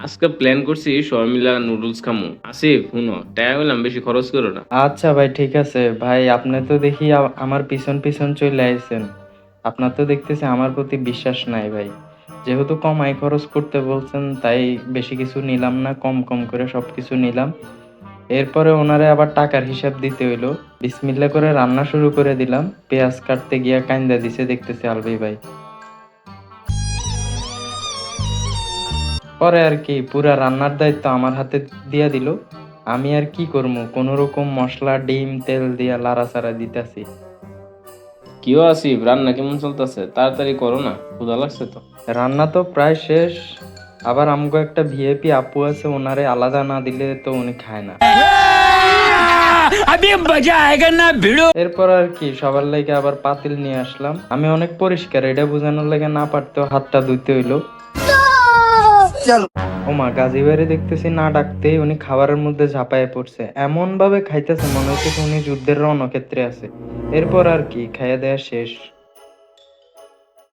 আজকে প্ল্যান করছি সবাই মিলা নুডলস খামু। আসিফ শুনো, টাকা বললাম বেশি খরচ করো না। আচ্ছা ভাই, ঠিক আছে ভাই। আপনি তো দেখি আমার পিছন পিছন চলে আইছেন। আপনার তো দেখতেছি আমার প্রতি বিশ্বাস নাই ভাই। যেহেতু কমাই খরচ করতে বলছেন, তাই বেশি কিছু নিলাম না, কম কম করে সবকিছু নিলাম। এরপরে ওনারে আবার টাকার হিসাব দিতে হইলো। বিসমিল্লা করে রান্না শুরু করে দিলাম। পেঁয়াজ কাটতে গিয়া কাইন্দা দিছে দেখতেছি আলবি ভাই। পরে আর কি পুরা রান্নার দায়িত্ব আমার হাতে দিয়া দিল। আমি আর কি করবো, কোন রকম মশলা ডিম তেল দিয়া লাড়াচাড়া দিতেছি। কিও আসিফ, রান্না কেমন চলতেছে? তাড়াতাড়ি করো না, ক্ষুধা লাগছে তো। রান্না তো প্রায় শেষ। আবার আমগো একটা ভিআইপি আপু আছে, ওনারে আলাদা না দিলে তো উনি খায় না। এরপর আর কি সবার লাগে আবার পাতিল নিয়ে আসলাম। আমি অনেক পরিষ্কার, এটা বোঝানোর লাগে না পারতেও হাতটা ধুইতে হইলো। ওমা, গাজী বাইরে দেখতেছি না ডাকতেই উনি খাবারের মধ্যে ঝাঁপায় পড়ছে, এমন ভাবে খাইতেছে মনে হচ্ছে উনি যুদ্ধের রণক্ষেত্রে আছে। এরপর আর কি খাইয়া দেয়া শেষ।